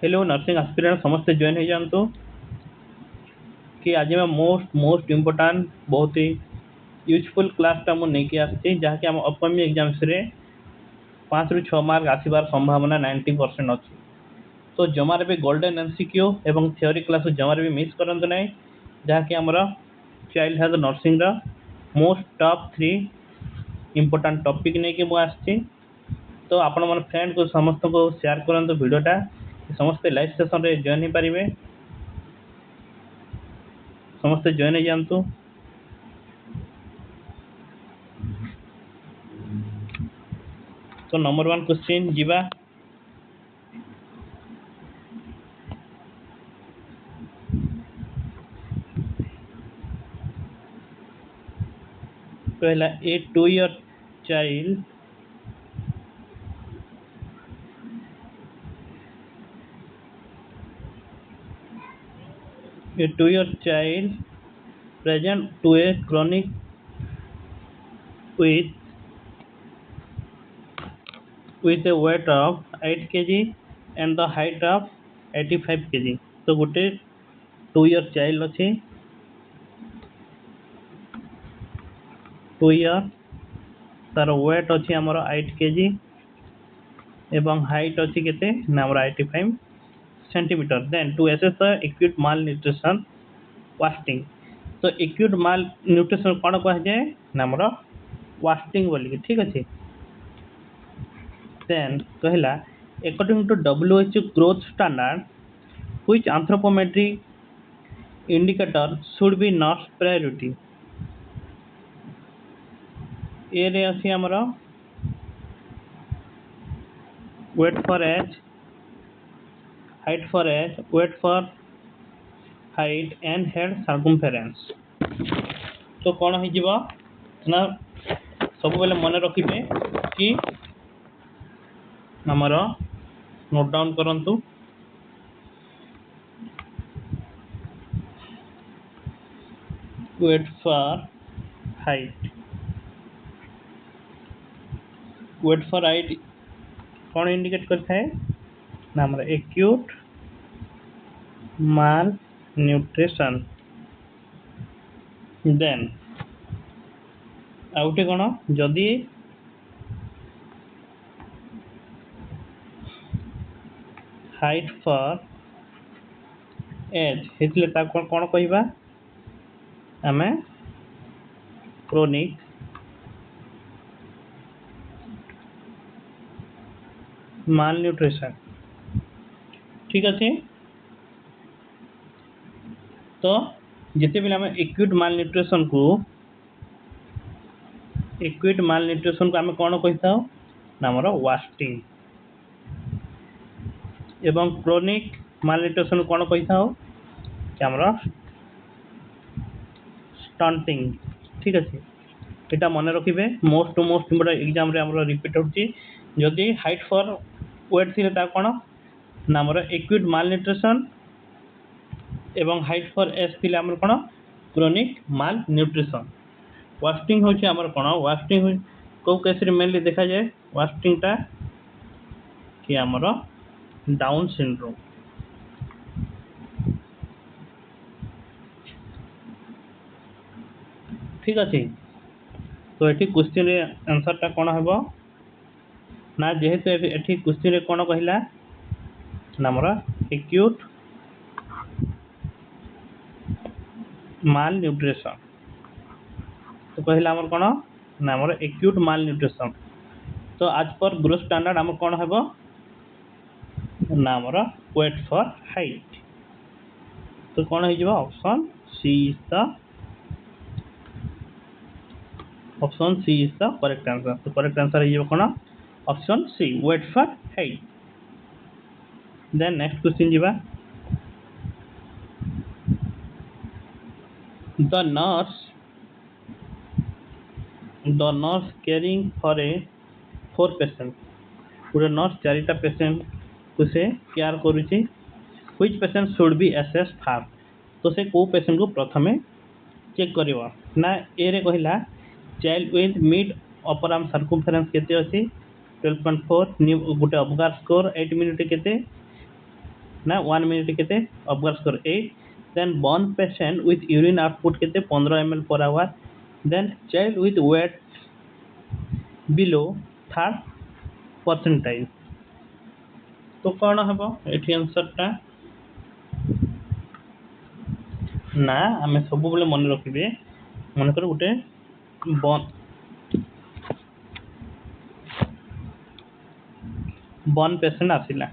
Hello nursing aspirant समस्ते join हो जातु कि आज मैं मोस्ट मोस्ट इम्पोर्टाट बहुत ही यूजफुल क्लासटा मुझे आसी जहाँकि आम अपकमिंग एग्जाम्स रे 5 ରୁ 6 मार्क आसबार संभावना 90% अच्छी। तो जमार भी गोल्डन एमसीक्यू एवं थियोरी क्लास जमार भी मिस करंतु नहीं जहाँकि आमर child health nursing most top 3 important topic नहीं कि मुझे। तो आपण मन फ्रेंड को समस्त को शेयर करंतु वीडियोटा समस्ते लाइव सेशन रे जॉइन हो पारे समस्ते जॉइन हो जातु। तो नंबर 1 क्वेश्चन जीवा पहला ए 2 year child present to a chronic with a weight of 8 kg and the height of 85 kg। तो गोटे 2 year child अच्छे 2 year तार वेट अच्छी आमर 8 kg एवं हाइट अच्छी केते ना आमर 85 centimetre. Then to assess the acute malnutrition wasting. तो एक्यूट माल न्यूट्रिशन कौन कह जाए ना आमर वास्टिंग बोलिकी ठीक अच्छे। देन कहला according to WHO growth standard which anthropometry indicator should be not priority. ए रे अछि आमर weight for age, height for age, weight for height and head circumference. तो कौन हो ना सब बेले मन रखिए कि आमर नोट डाउन करंतु weight for height. Weight for height कौन इंडिकेट करता है ना आमर एक्यूट माल न्यूट्रिशन। देन आउटे कौन जदि हाइट फॉर एज हेतले ता कौन कहबा आमे क्रोनिक माल न्यूट्रिशन ठीक अच्छे। तो जिते भी आम एक्यूट माल न्यूट्रिशन को आम कौन कही था ना आमर वास्टिंग एवं क्रोनिक माल न्यूट्रिशन कौन कही था कि आमर स्टंटिंग ठीक अच्छे। यहाँ मन रखिए most to most important exam रे आमर रिपीट होची जदि हाइट फॉर वेट थी कौन ना आमर एक्यूट माल न्यूट्रिशन एवं हाइट फॉर एज थी आमर कौन क्रोनिक माल न्यूट्रिशन। वास्टिंग होची आमर कौन वास्टिंग कौ केस रे मेनली देखा जाए वास्टिंग टा कि आमर डाउन सिंड्रोम ठीक अच्छे। तो ये क्वेश्चन रे आंसर टा कौन हम ना जेहेतु ये क्वेश्चन रे कौन कहला ना आमर एक्यूट माल न्यूट्रिशन। तो कहला आमर कौन ना आमर एक्यूट माल न्यूट्रिशन। तो आज पर ग्रोथ स्टैंडर्ड आम कौन हम ना आमर वेट फॉर हाइट। तो कौन हो option C is the correct answer. तो करेक्ट आंसर हो कौन option C weight for height. Then next question जीवा the nurse caring for a 4 patient. गोटे नर्स 4टा पेशेंट को से केयर करुच्ची which patient should be assess first. तो से को पेशेंट को प्रथमे चेक करिवो ना ए रे कहला child with mid upper arm circumference केते अछि 12.4 गोटे अबगार स्कोर 8 मिनट केते ना 1 मिनिट केते observe score 8 then one patient with urine output केते 15 ml per hour then child with weight below third percentile तो कौन हम ये आंसरटा ना आम सब बेले मन रखिए मनकर गोटे वन पेसेंट आसला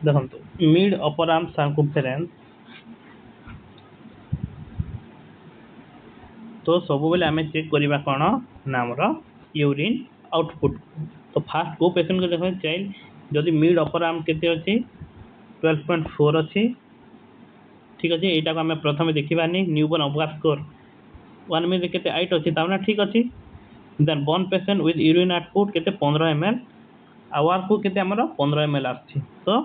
देखो मिड अपर आर्म सर्कमफेरेंस तो सब बेले आम चेक करवा कौन ना आमर यूरिन आउटपुट तो फास्ट को पेसेंट को देख चाइल्ड जदि मिड अपर आर्म केते अच्छी 12.4 अच्छी ठीक अच्छे यहाँ को आम प्रथम देखा न्यूबॉर्न ऑब्जर्व स्कोर 1 मिनिट केते 8 अच्छी ठीक अच्छी then one patient with urine output केते 15 ml आवर को केते हमर 15 ml आछि तो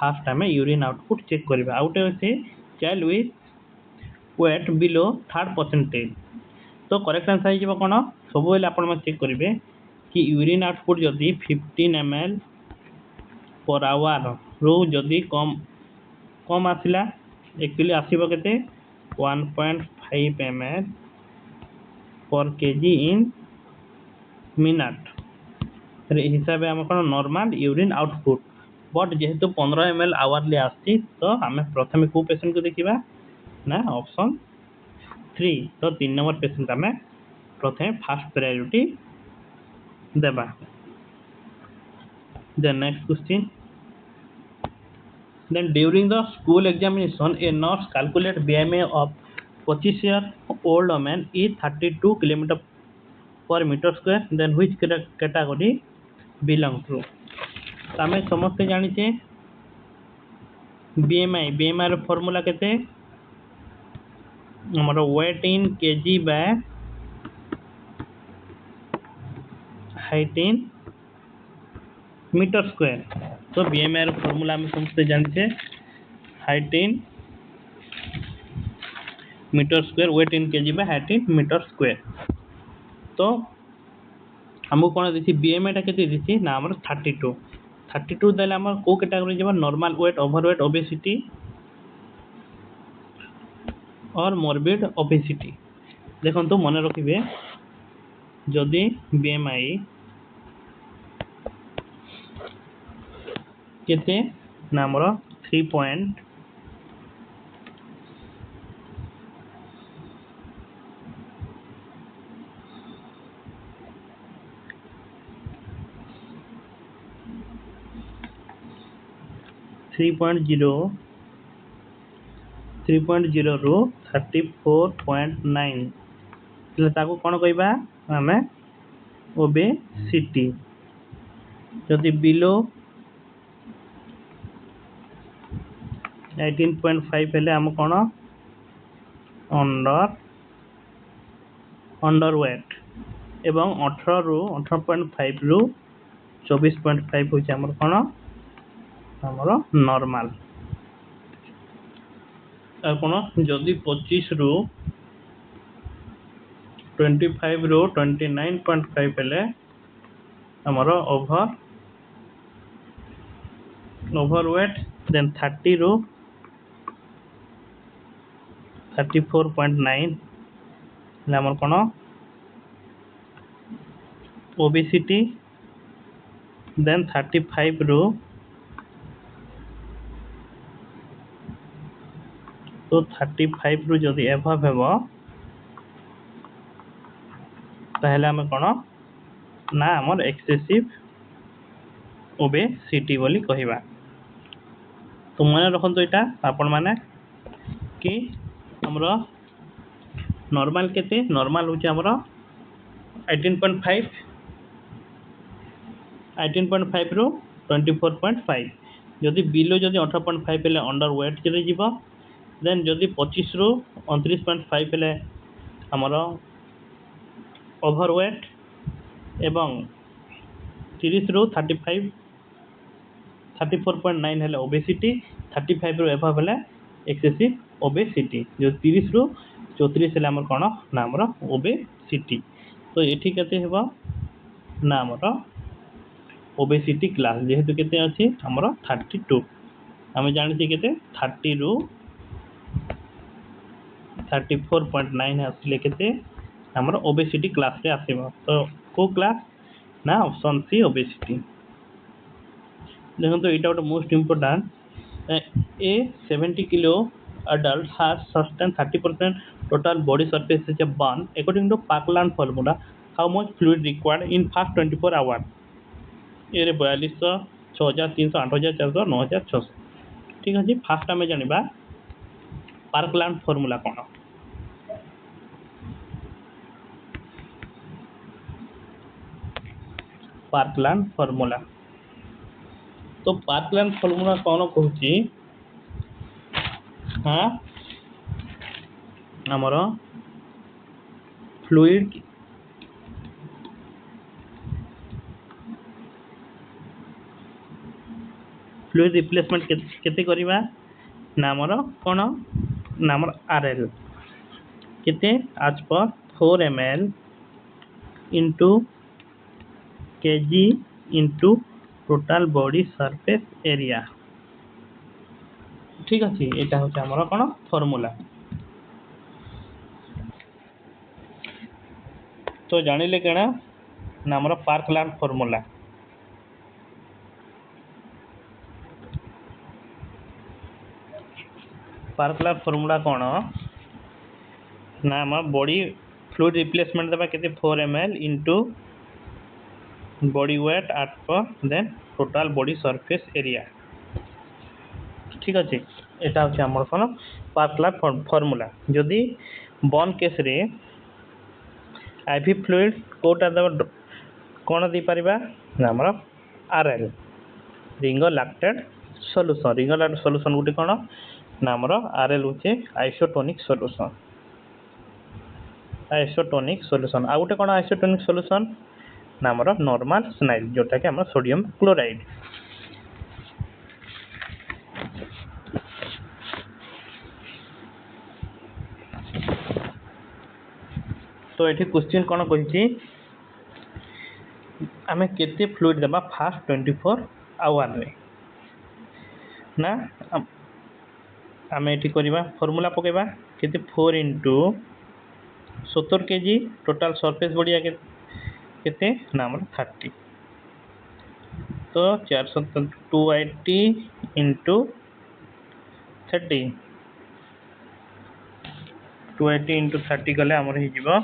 फास्ट आम यूरिन आउटपुट चेक करबा आउटे अच्छे child with weight below third percentage तो करेक्ट आंसर हो कौन सब बेले आपण चेक करेंगे कि यूरिन आउटपुट जदि 15 ml पर आवर रू जदि कम कम आसला एक्चुअली आसब के 1.5 ml पर केजी इन मिनट हिसाब से आम कौन नॉर्मल यूरिन आउटपुट बट जेहेतु 15 ml आवर्ली आसती तो आम प्रथम को पेशेंट को देखा ना ऑप्शन 3 तो 3 नंबर पेशेंट आम प्रथम फास्ट प्रायोरिटी देबा then next question then during the school examination a nurse calculate BMI of 25-year-old woman is 32 km per meter square then which category belong to आम समस्ते जानिचे BMI रो formula केते हमर weight in kg by height in metre square तो BMI रो formula हम समझते जानते height in metre square weight in kg by height in metre square तो हमको कौन दी BMI टा केते दी ना हमर 32 देले हमर को कैटेगरी जेबा नॉर्मल वेट ओवरवेट ओबेसिटी और मोरबिड ओबेसिटी देखो तो मन रखिए जदि BMI केते ना हमर 3.0 रू 34.9 ताको कौन कहबा आमे ओबेसिटी जदि बिलो 18.5 हेले हम कौन अंडरवेट एवं 18.5 रू 24.5 होचे हमर कौन हमर नॉर्मल कौन जदि 25 रू 25 रू 29.5 हेले हमर ओवरवेट देन 30 रू 34.9 हमर कौन ओबेसिटी देन 35 रू तो 35 रू जदि एभव हेबो ताहले हम कौन ना हमर एक्सेसिव ओबेसिटी बोली कहिबा तो मन रखो यहाँ आपण मैंने कि हमर नॉर्मल केते नॉर्मल होचे हमर 18.5 रू 24.5 जदि बिलो जदि 18.5 हेले अंडर वेट चले जीवो देन जदि 25 रू 29.5 हेले हमर ओवरवेट एवं 30 रू 34.9 हेले ओबेसिटी 35 रू एभव हेले एक्सेसिव ओबेसिटी जो 30 रू 34 हेले हमर कोन ना हमर ओबेसिटी तो एठी केते हेबो ना हमर ओबेसिटी क्लास जेहेतु केते अछि हमर 32 आम जानी के 30 रु 34.9 आसले के ओबेसिटी क्लास रे आसीबो तो को क्लास ना ऑप्शन सी ओबेसिटी देखो तो इटा गोटे most important A 70 kilo adult has sustained 30% total body surface is a burn according to Parkland formula how much fluid required in first 24 hours ये 4200 6300 8400 9600 ठीक है फास्ट आम जाना पार्कलैंड फॉर्मूला कौन पार्कलैंड फॉर्मूला तो पार्कलैंड फॉर्मूला कौन कहूँ हाँ आमर फ्लूइड फ्लूइड रिप्लेसमेंट केते करबा ना आमर कौन ना आमर आरएल केते आज पर 4 ml into kg into total body surface area ठीक अच्छे यहाँ हूँ आमर कौन फॉर्मूला तो जानिले केना ना आमर पार्कलैंड फॉर्मूला पार्कलैंड फॉर्मूला कौन ना आम बॉडी फ्लूइड रिप्लेसमेंट देबा केते 4 ml into body weight at per then total body surface area ठीक अच्छे यहाँ हूँ आमर कौन पार्कलैंड फॉर्मूला जदि बर्न केस रे आईवी फ्लूइड कोटा देबा कौन दे पारिबा ना आमर RL ring lactated solution ring lactated solution गुटे कौन ना आमर आरएल होचे आइसोटोनिक सॉल्यूशन आ गोटे कौन आइसोटोनिक सॉल्यूशन ना आमर नॉर्मल स्नाइल जोटा कि आमर सोडियम क्लोराइड तो ये क्वेश्चन कौन कही आम केते फ्लूइड देबा फास्ट 24 आवर रे ना आम ये करवा फॉर्मूला पकेबा केते 4 into 70 kg total surface body केते ना आमर 30 तो 280 into 30 280 into 30 गले आमर ही जीवो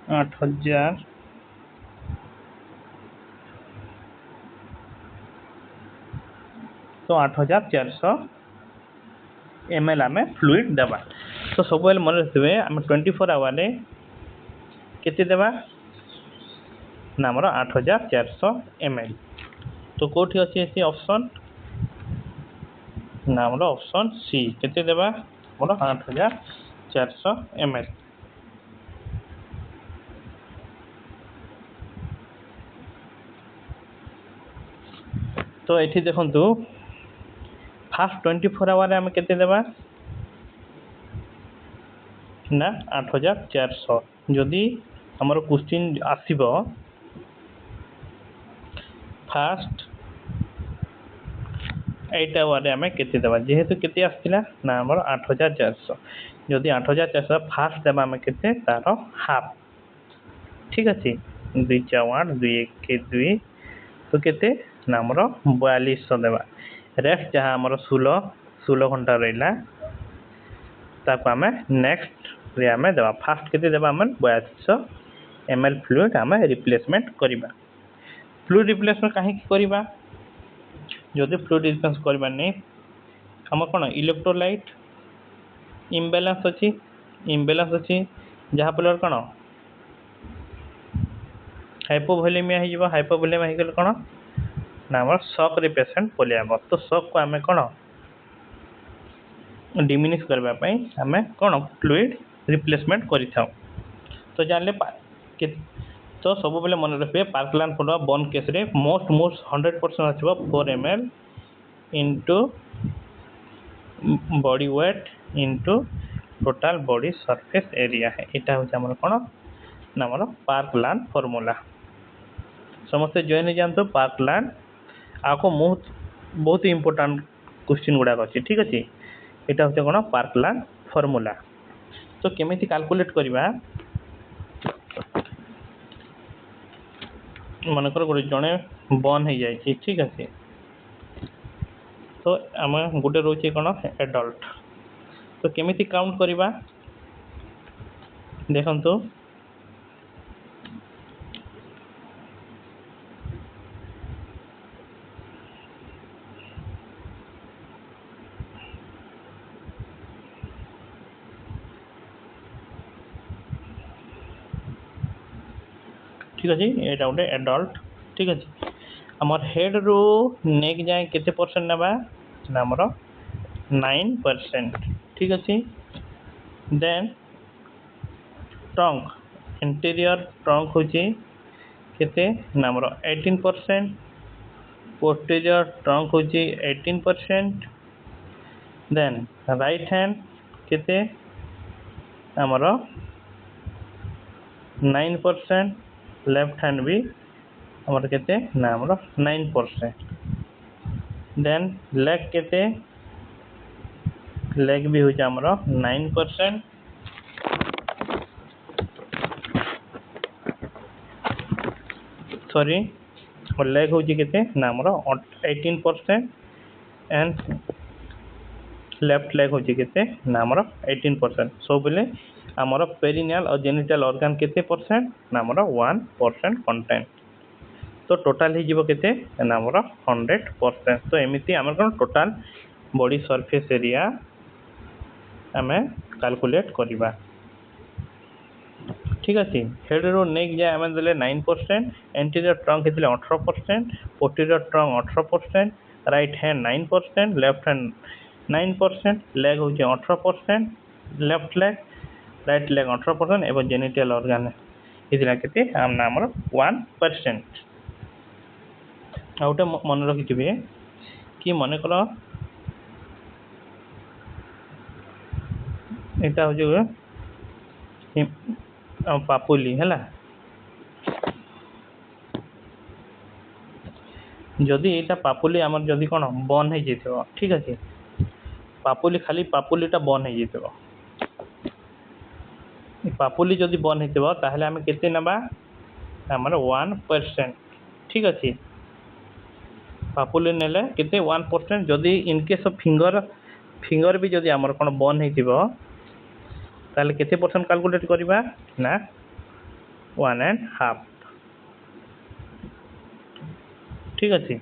8000 तो 8400 ml आम फ्लूइड देबा तो सब मन रखिए आम 24 आवर केते देबा ना आमर 8400 ml तो कोठी अच्छी सी ऑप्शन ना आमर ऑप्शन सी केते देबा आमर 8400 ml तो ये देखु फास्ट 24 आवर आम केते देबा ना 8400 जदि हमर क्वेश्चन आसीबो फास्ट 8 आवर आम केते देबा जेहेतु केते आसथिला ना हमर 8400 जदि 8400 फास्ट देबा आम केते तार हाफ ठीक अच्छे 2 4 8 2 1 2 तो केते ना हमर 4200 देबा रेस्ट जहाँ हमर 16 घंटा रहिला ताको आम नेक्स्ट रे आम देबा फास्ट केते देबा आम 4200 ml फ्लूइड आम रिप्लेसमेंट करबा फ्लूइड रिप्लेसमेंट कहीं करबा जदि फ्लूइड रिप्लेसमेंट करबा नहीं आम कौन इलेक्ट्रोलाइट इम्बालांस अच्छी जहाँ फल कौन हाइपोवोलेमिया हो हाइपोवोलेमिया हो गले कौन ना आम शॉक रे पेशेंट पलियाब तो शॉक को आम कौन डिमिनिश करने आम कौन फ्लूइड रिप्लेसमेंट कर तो जानले तो सब बेले मन रखिए पार्कलैंड फॉर्मूला बर्न केस रे मोस्ट 100% आसो 4 ml into body weight into total body surface area है यहाँ हूँ आम कौन ना आम पार्कलैंड फॉर्मूला समस्ते जॉइन हो जातु पार्कलैंड आपको बहुत इंपोर्टेंट क्वेश्चन गुड़ाक अच्छे ठीक अच्छे यहाँ हूँ कौन पार्कलैंड फॉर्मूला तो केमिति कैलकुलेट करवा मनकर गोटे जड़े बर्न हो जाए ठीक अच्छे तो आम गोटे रोचे कौन एडल्ट तो केमिति काउंट करवा देखंतु ठीक अच्छे यहाँ गोटे एडल्ट ठीक अच्छे आमर हेड रू नेक जाए केते परसेंट नेबा ना आमर 9% ठीक अच्छे देन ट्रंक इंटीरियर ट्रंक होची केते ना आमर 18% पोस्टीरियर ट्रंक होची 18% देन राइट हैंड केते आमर 9% लेफ्ट हैंड भी आमर केते ना आमर 9% देन लेग केते लेग भी होची आमर 9% सॉरी और लेग होची केते ना आमर 18% एंड लेफ्ट लेग होची केते ना आमर 18% सो बोले आमर पेरिनियल और जेनिटल ऑर्गन केते परसेंट ना आमर 1% कंटेंट तो टोटाल ही जीवो केते ना आमर 100% तो एमिति आमर कोन टोटाल बॉडी सरफेस एरिया आमे कैलकुलेट करबा ठीक अच्छे हेड रो नेक जाए आम देले 9% एंटीरियर ट्रंक हेतिले 18% posterior trunk 18% right hand 9% left hand 9% leg होची 18% लेफ्ट लेग राइट लेग 18% एवं जेनिटल ऑर्गन हेतिला केते आम ना हमर 1% आउटे मन रखिथिबे कि मने करो एटा हो जो पापुली है जदि यहाँ पापुली आमर जदि कौन बन हो जाए ठीक अच्छे पापुली खाली पापुलीटा बन हो जाए पापुली जदि बन होता आम के ना आमर 1% ठीक अच्छे पापुली नेले केते 1% जदि इनकेस फिंगर फिंगर भी जदि आमर कौन बन हो ताले केते परसेंट कैलकुलेट करबा ना 1.5 ठीक अच्छे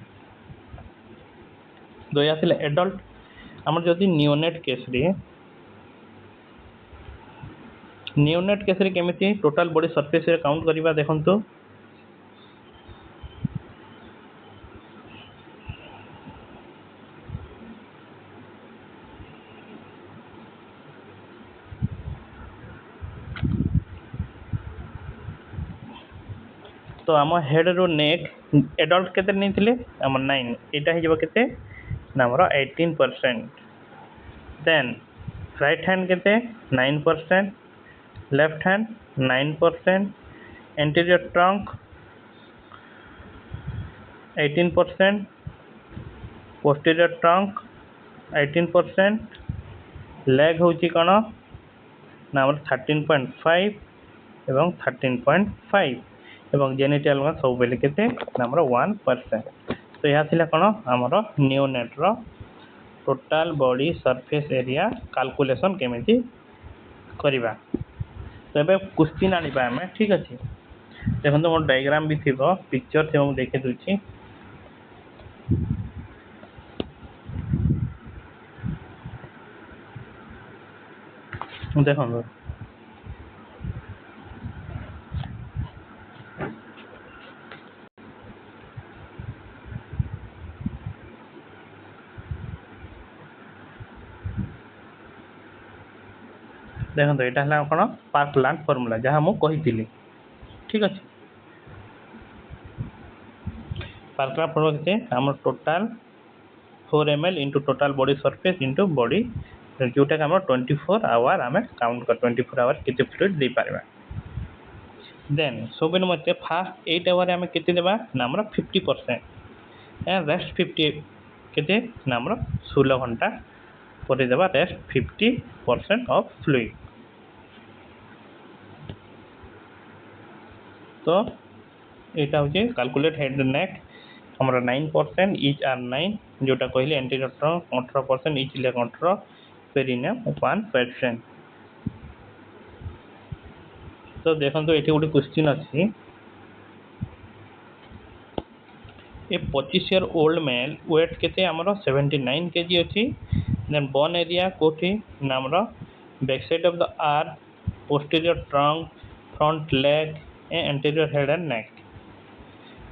तो या थिले एडल्ट आमर जदि नियोनेट केस रे केमिति टोटाल बॉडी सरफेस रे काउंट करबा देखंतु तो आम हेड रो नेक एडल्ट केते नहीं थिले आम 9 एटा हे जबो केते ना हमर 18% देन राइट हैंड केते 9% left hand 9% anterior trunk 18% posterior trunk 18% leg होची कोन ना हमर 13.5 एवं 13.5 एवं जेनिटल ऑर्गन सब बेले केते हमर 1% तो यहाँ थिला कोन हमर नियोनेट रो total body surface area calculation केमिति करबा तो एबे क्वेश्चन आनिबा हमें ठीक अछि देखंतु मोर डायग्राम भी थिबो पिक्चर थिबो देखे दुछि देखंतु देखो यहाँ कौन पार्कलैंड फॉर्मूला जहाँ मुझे कही ठीक अच्छे पार्कलैंड फॉर्मूला के आम total 4 ml into total body surface into body जोटा आम 24 आवर आम काउंट कर 24 आवर केते फ्लूइड दे पारबा देन सब मत फास्ट 8 आवर आम केते देबा ना हमर 50% एंड रेस्ट 50 केते ना हमर 16 घंटा पर देबा रेस्ट 50% ऑफ फ्लूइड तो यहाँ हूँ कैलकुलेट हेड नेक हमारा 9% इच आर 9 जोटा कहले anterior trunk 18% each leg 18 perineum 1%। तो देखो ये गोटे क्वेश्चन अच्छी a 25 year old male weight केते हमरो 79 केजी अच्छी देन बोन एरिया कोठी नामर back side of the arm posterior trunk front leg anterior head and neck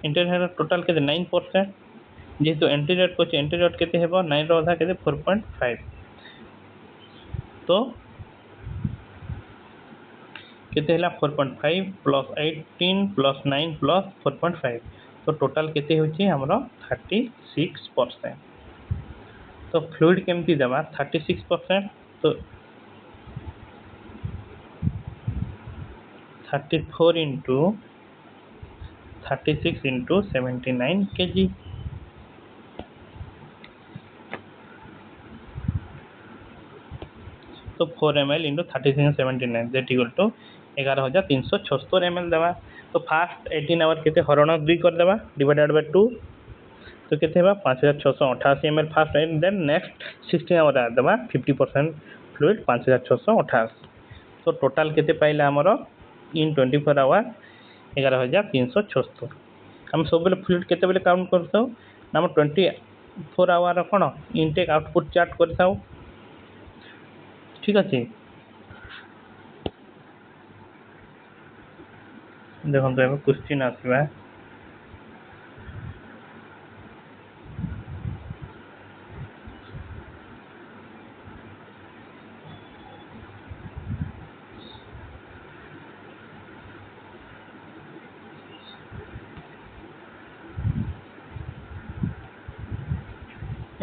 interior head total के 9% जेहेतु एंटीरियर को एंटीरियर केते हेबो 9 रो आधा केते 4.5 तो केते हला 4.5 प्लस 18 प्लस 9 प्लस 4.5 तो टोटल केते होची हमरो 36%। तो फ्लूइड केमती देबा 36% तो 34 into 36 into 79 kg तो 4 ml into 36 into 79 that equal to 11376 ml देबा तो फास्ट 18 आवर केते हरण 2 कर देबा डिवाइडेड बाय 2 तो केते हेबा 5688 ml fast and then next 16 hour देबा 50% फ्लूइड 5688 तो टोटल केते पाइला हमरो इन 24 आवर 11376 हम सब बेले फ्लूइड केते बेले काउंट करथौ हम 24 आवर कोन इनटेक आउटपुट चार्ट करथौ ठीक अच्छे देखो क्वेश्चन आसवा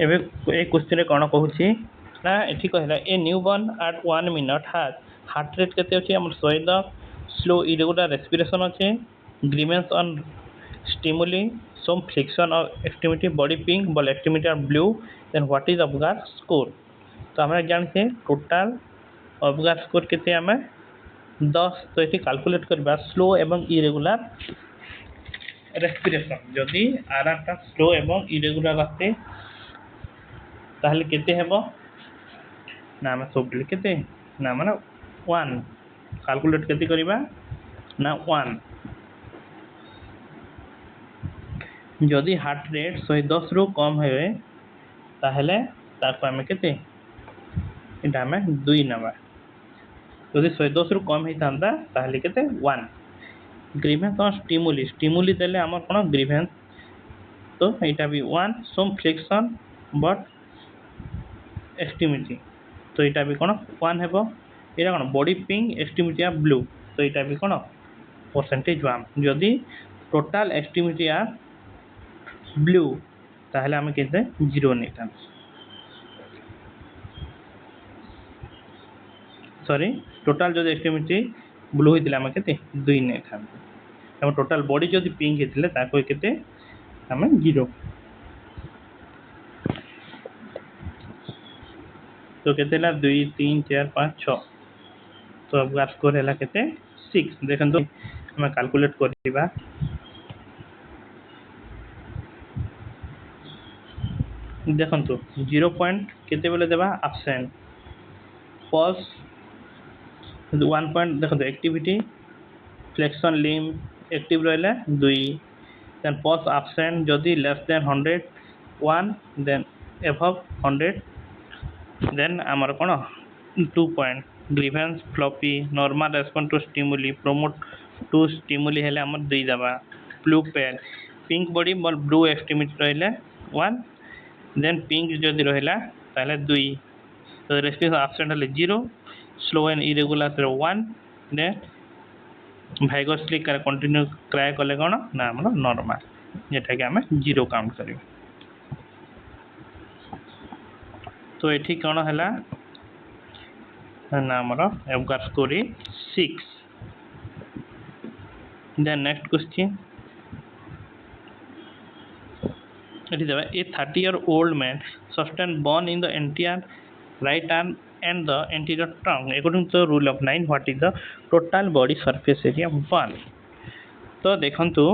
क्वेश्चन कौन कहूँ ना ये कहला a newborn at 1 minute has heart rate केते अच्छे आम 110 स्लो इरेगुलर रेस्पिरेशन अच्छे grimace on stimuli some flexion of extremity body pink बॉल extremity are blue then what is Apgar score तो आम जानते टोटाल अबगार स्कोर केते आम 10 तो ये कैलकुलेट करबा स्लो एवं इरेगुलर रेस्पिरेशन जदि आरआरटा स्लो एवं इरेगुलर आसे ताहले केते हेबो ना आम सब केते ना माने 1 कैलकुलेट केते करिबा ना 1 जदि हार्ट रेट 110 रु कम होए ताहले ताको आम केते एटा आम 2 नबा जदि 110 रु कम होइतांता ताहले केते 1 ग्रीवेंस और स्टिमुली स्टिमुली देले हमर कोन ग्रीवेंस तो एटा भी 1 सम फ्रिक्शन बट एक्सट्रीमिटी तो यहाँ भी कौन 1 हेबो यहाँ कौन बॉडी पिंक एक्सट्रीमिटी आ ब्लू तो यहाँ भी कौन परसेंटेज 1 जदि टोटाल एक्सट्रीमिटी आ ब्लू ताहले आम के 0 नहीं था सॉरी टोटाल जो एक्सट्रीमिटी ब्लू होता आम के 2 नहीं था टोटाल बॉडी जो पिंक होता के आम 0 तो केते 2 3 4 5 6 तो अब स्कोर है केते 6 देखो हम कैलकुलेट करबा देखो 0 पॉइंट केते बेले देबा एब्सेंट पॉज 1 पॉइंट देखो एक्टिविटी फ्लेक्शन लिम्ब एक्टिव रहले 2 देन पॉज एब्सेंट जदि लेस देन 100 1 देन अबव 100 देन आमर कौन 2 point grimace floppy normal response to stimuli prompt to stimuli हेले आमर 2 दबा ब्लू पेल पिंक बॉडी बल ब्लू एक्सट्रीमिटी रहले 1 देन पिंक जदि रहला ताले 2 तो रेस्पिरेशन एब्सेंट हेले 0 slow and irregular 1 then vigorously continue cry कले कौन ना आमर नॉर्मल जेटा कि आम 0 काउंट करियो तो ये कौन है ना आमर Apgar score 6 then next question it is a 30-year-old man sustained burn in the entire right arm and the anterior trunk according to the rule of 9 what is the total body surface area burn तो देखंतु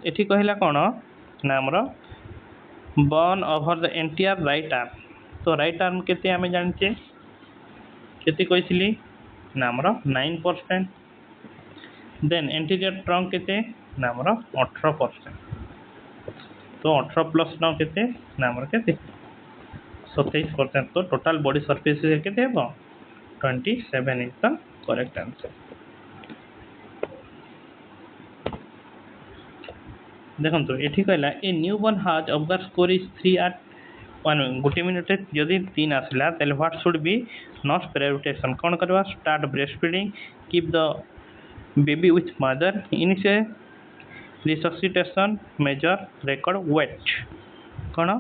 एठी कहला कोन ना हमर burn over the entire right arm तो right arm केते हमें जानचे केते कहिसली ना हमर 9% देन एंटीरियर ट्रंक केते ना हमर 18% तो 18 प्लस 9 केते ना हमर केते 27% तो टोटल बॉडी सरफेस एरिया केते हेबो 27 इज द करेक्ट आंसर देखंतु एठी कहला a newborn has observe score is 3 at 1 गोटे मिनिट जदि 3 आसला तेल what should be not prioritization कोन करबा start breast feeding keep the baby with mother initial resuscitation measure record weight कौन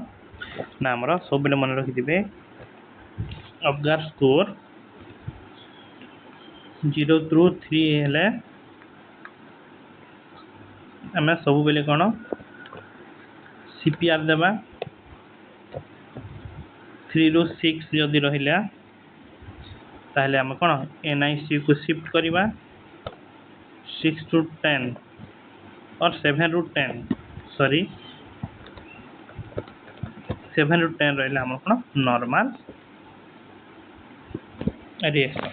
ना आमर सब मन रखिथे ऑब्जर्व स्कोर 0 थ्रू 3 हेले आम सब बेले कौन सीपीआर देवा 3 रू 6 जदि रहिला ताहले आम कौन एनआईसी को शिफ्ट करवा 6 टू 10 और 7 रू 10 सॉरी 7 रू 10 रहिला हम कौन नॉर्मल रिएक्शन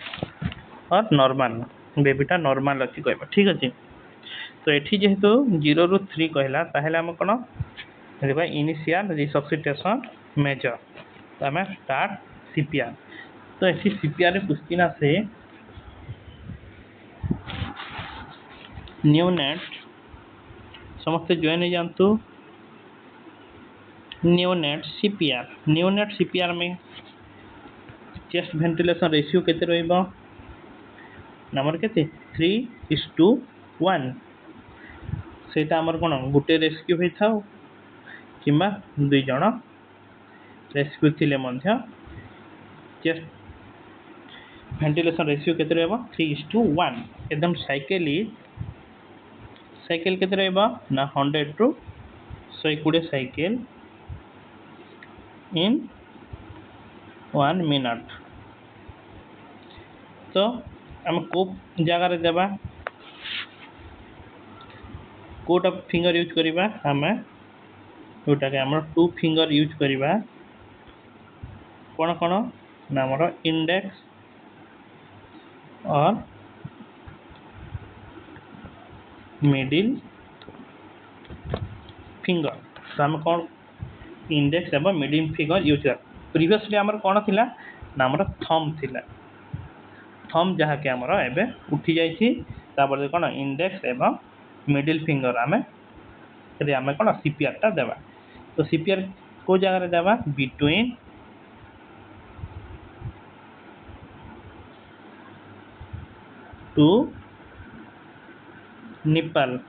और नॉर्मल बेबीटा नॉर्मल अच्छी कहबा ठीक अच्छे तो ये जेहेतु 0 रू 3 कहला ताहले हम कौन देखा इनिशियल रिससिटेशन मेजर तो आम स्टार्ट सीपीआर तो ये सीपीआर क्वेश्चन आसे न्यूनेट समस्ते जॉइन हो जातु न्यूनेट सीपीआर में चेस्ट वेंटिलेशन रेशियो केते रहइबो नंबर केते 3:1 सेटा हमर कोन गुटे रेस्क्यू होई थाउ किंबा दुई जण रेस्क्यू थिले मध्य चेस्ट वेंटिलेशन रेशियो केते रहइबो 3:1 एकदम साइकिल केते रहइबो ना 100 टू 120 साइकिल इन 1 मिनट तो हम को जगह रे देबा कोट ऑफ फिंगर यूज करिबा हमें जोटा के हमर 2 फिंगर यूज करिबा कोन कोन ना हमर इंडेक्स और मिडिल फिंगर तो हम कौन इंडेक्स एवं मिडिल फिंगर यूज कर प्रीवियसली हमर कोन थिला ना हमर थंब जहाँ के हमर एबे उठी जाइछि तापर कोन इंडेक्स एवं मिडिल फिंगर आमे कोन सीपीआर टा देबा तो सीपीआर को जगह रे देबा बिटवीन टू निपल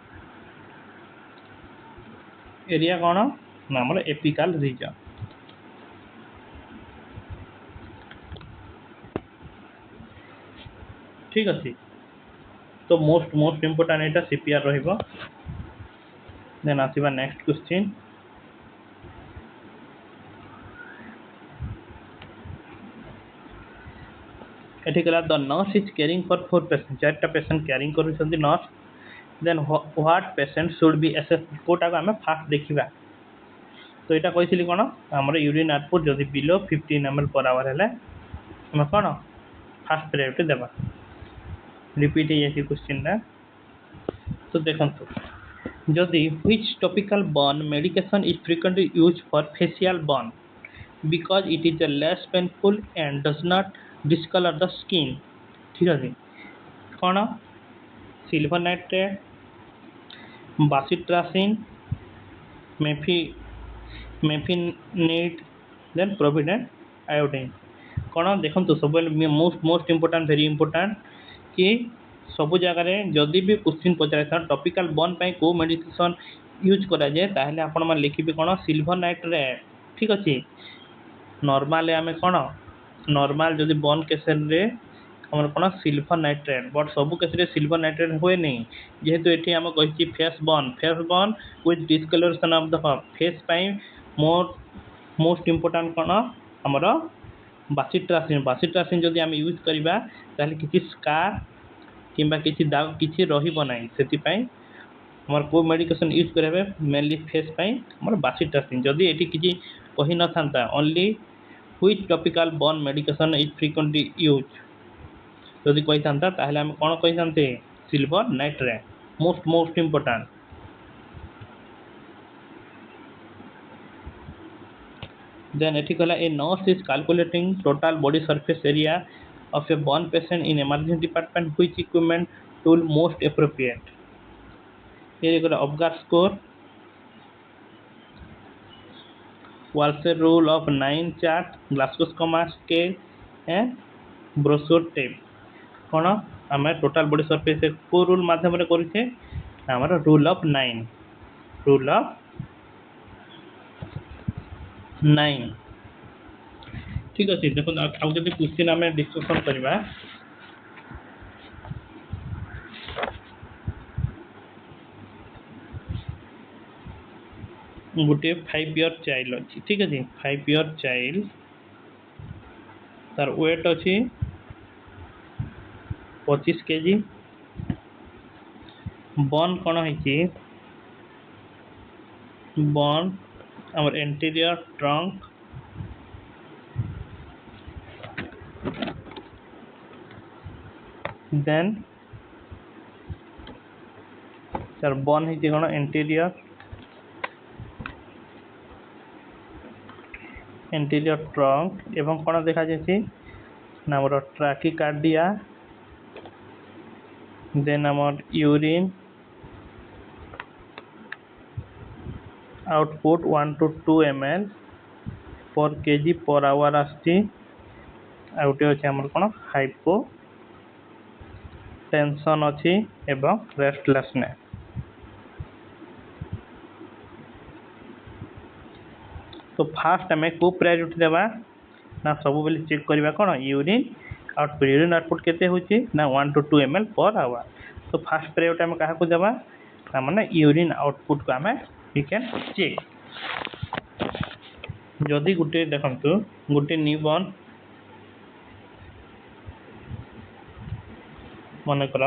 एरिया कौन ना हमर एपिकल रीजन ठीक अच्छे तो मोस्ट इम्पोर्टेंट एटा सीपीआर रहिबो देन आसीबा नेक्स्ट क्वेश्चन एठी कला the nurse is caring for 4 patient चारटा पेशेंट केयरिंग करूछंती nurse then what patient should be assess कोटा को हमें फास्ट देखिबा तो एटा कहिसली कोन हमर यूरिन आउटपुट जदि बिलो 15 ml पर आवर हेले हम कोन फास्ट प्रायोरिटी देबा रिपीट ये क्वेश्चन ना तो देखंतु जदि which topical burn medication is frequently used for facial burn because it is less painful and does not discolor the skin ठीक है कौन silver nitrate bacitracin mafenide then povidone iodine कौन देखो सब मोस्ट इम्पोर्टेंट वेरी इम्पोर्टेंट कि सबु जगह जदि भी क्वेश्चन पचारे था टॉपिकल बर्न पे को मेडिसिन यूज करा जाए ताहले आपण मान लिखिबे कोन सिल्वर नाइट्रेट ठीक अछि नॉर्मल आम कौन नॉर्मल जदि बर्न केस रे आम कौन सिल्वर नाइट्रेट बट सबू केस सिल्वर नाइट्रेट हुए नहीं जेहेतु ये आम कही face burn with discoloration of the face most important कौन आमर बासिट्रासिन जदि आम यूज करवा ताहले किसी स्कार किंबा किसी दाग किसी रहिबो नाही सेति आमर को मेडिकेशन यूज करेंगे मेनली फेस आमर बासिट्रासिन जदि ये किसी कही न था only which topical burn medication is frequently use जदि कही था ताहले आम कौन कही था silver nitrate most important then एठी कहला a nurse is calculating total body surface area of a burn patient in emergency department which equipment tool most appropriate ये कहला Apgar score Walser rule of 9 chart Glasgow coma scale and brochure tape कौन आम total body surface को rule मध्यम करुचे आमर rule of 9 ठीक अच्छे देखो आउ जब क्वेश्चन आम डिस्कसन करवा गोटे 5 ईयर चाइल्ड अच्छी ठीक अच्छे 5 ईयर चाइल्ड तार वेट अच्छी 25 kg बर्न कौन है बर्न आमर एंटीरियर ट्रंक देन तार बर्न है कौन एंटीरियर ट्रंक एवं कौन देखा जाए आमर ट्राकिकार्डिया देन आमर urine output 1 to 2 ml per kg per hour आसती आउटे अच्छे आमर कौन हाइपो टेंशन अच्छी एवं रेस्टलेसनेस तो फास्ट आम को प्रायोरिटी देवा ना सब बेले चेक करवा कौन यूरिन आउटपुट केते होची ना 1 to 2 ml पर आवर तो फास्ट प्रायोरिटी आम क्या देवा मैंने यूरिन आउटपुट को आम वी कैन चेक जदि गोटे देखु गोटे न्यूबॉर्न मनकर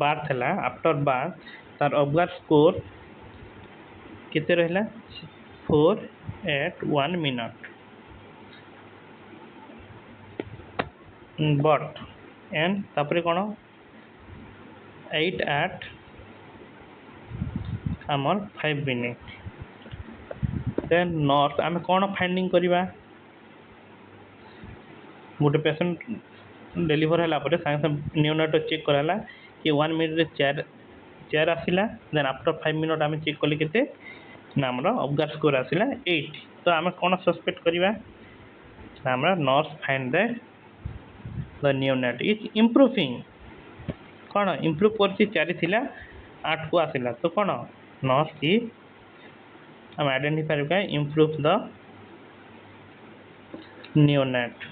बार्थ है आफ्टर बार्थ तार Apgar स्कोर केते रहला 4 at 1 minute but and तापरे कौन 8 at आमर 5 minute देन नर्स आम कौन फाइंडिंग करवा गोटे पेशेंट डेलीवर है सागे न्यूनाटो चेक कराला कि 1 minute चार आसला देन आफ्टर 5 minute आम चेक कले के आमर Apgar स्कोर आसला 8 तो आम कौन सस्पेक्ट करवा आम nurse find the neonate is improving कौन इम्प्रूव कर 4 थिला 8 को आसला तो कौन नर्स की आम आइडेंटिफाई कर इम्प्रूव द न्यूनाट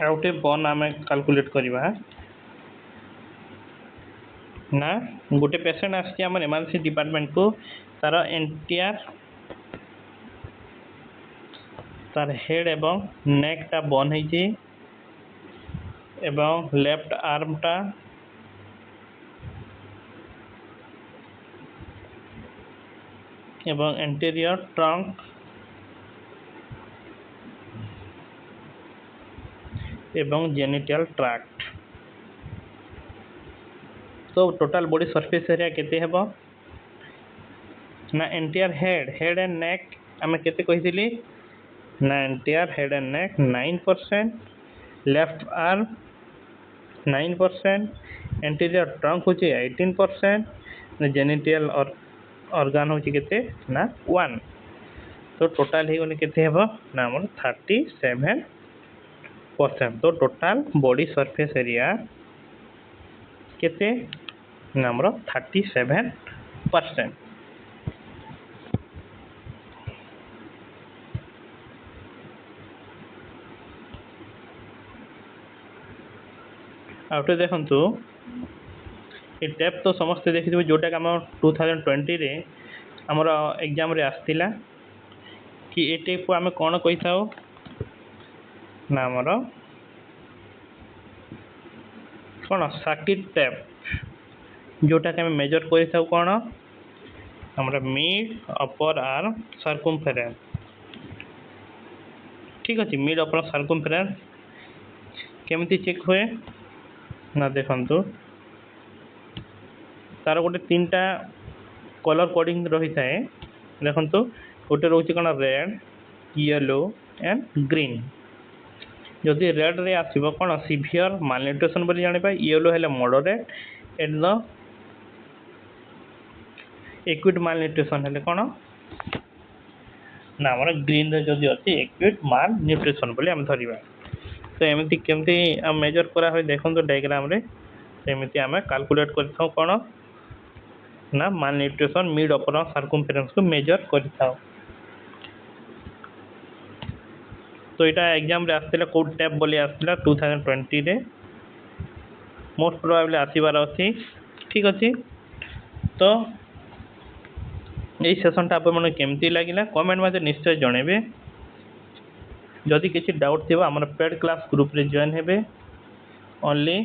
आउटे बर्न आम कैलकुलेट करवा ना गोटे पेशेंट आम इमरजेंसी डिपार्टमेंट को तार एंटायर तार हेड एवं नेक टा बर्न है एवं लेफ्ट आर्म टा एवं एंटीरियर ट्रंक एवं जेनिटल ट्रैक्ट तो टोटल बॉडी सरफेस एरिया केते हेबो ना एंटायर हेड एंड नेक आम केते कहिथिली ना entire head and neck 9% left arm 9% anterior trunk होची 18% जेनिटल और ऑर्गन होची केते ना 1 तो टोटल हे गने केते हेबो ना हमर 37% तो टोटल बॉडी सरफेस एरिया केते ना हमर 37% फर्स्ट टाइम। आउटे देखंतु ये टैप तो समस्ते देखिथिबे जोटा कि आम 2020 रे हमर एग्जाम रे आस्तिला कि ए टैप को आम कौन कहि थाओ ना हमर कौन सर्किट टैप जोटा कि आम मेजर करि थाओ कौन हमर मिड अपर आर्म सर्कमफेरेंस। ठीक अछि, मिड अपर सर्कमफेरेंस केमती चेक हुए ना देखंतु तार गोटे 3टा कलर कोडिंग रही थाए। देखंतु गोटे रोचे कौन रेड येलो एंड ग्रीन। जदि रेड रे आसीबो कौन सीवियर मालन्यूट्रिशन बोली जानिबा, येलो हेले moderate and the acute malnutrition हेले कौन ना हमर ग्रीन रे जदि अछि एक्यूट मालन्यूट्रिशन बोली हम धरिबा। तो एमती केमती हम मेजर करा होय देखंतु डायग्राम रे एमती हम कैलकुलेट करथाउ कौन ना मालन्यूट्रिशन मिड अपर सर्कमफेरेंस को मेजर करथाउ। तो इटा एग्जाम रे आस्तिला कोड टैप बोली आस्तिला 2020 रे मोस्ट प्रोबेबली आसीबार अछि। ठीक अछि, तो এই সেশনটা আপনার কেমতি লাগিলা কমেন্ট মধ্যে নিশ্চয় জনাইবে। যদি কিছু ডাউট থিবা আমার পেড ক্লাস গ্রুপ রে জয়েন হেবে। ओनली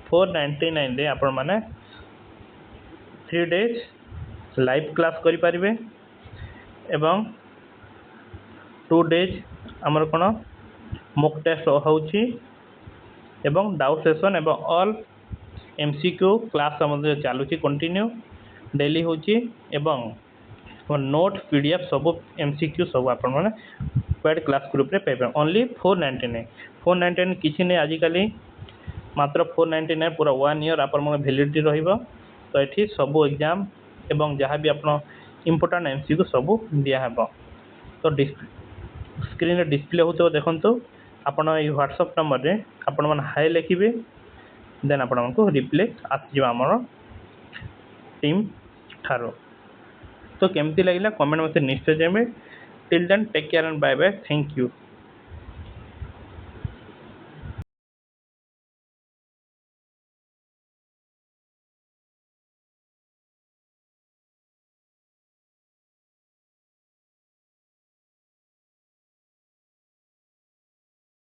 499 रे आपण माने 3 डेज लाइव क्लास करि परिबे एवं 2 डेज हमर कोन मॉक टेस्ट होउची एवं डाउट सेशन एवं ऑल एमसीक्यू क्लास हमर चालुची कंटिन्यू डेली होउची एवं नोट पीडीएफ सब एमसीक्यू सब आपण माने पेड क्लास ग्रुप रे पेबे। ओनली 499 किछि नै आजिकली मात्र 499 पूरा 1 ईयर आपण मन वैलिडिटी रहिबो। तो एठी सब एग्जाम एवं जहाँ भी आपण इंपोर्टेंट एमसीक्यू सब दिया हेबो। तो स्क्रीन रे डिस्प्ले होतो देखंतु आपण ए व्हाट्सएप नंबर रे आपण मन हाय लिखिबे देन आपण मन को रिप्लाई आसीबा हमर टीम थारो। तो केमती लागिला कमेंट मते निश्चय जेमे। Till then take care and bye bye, thank you.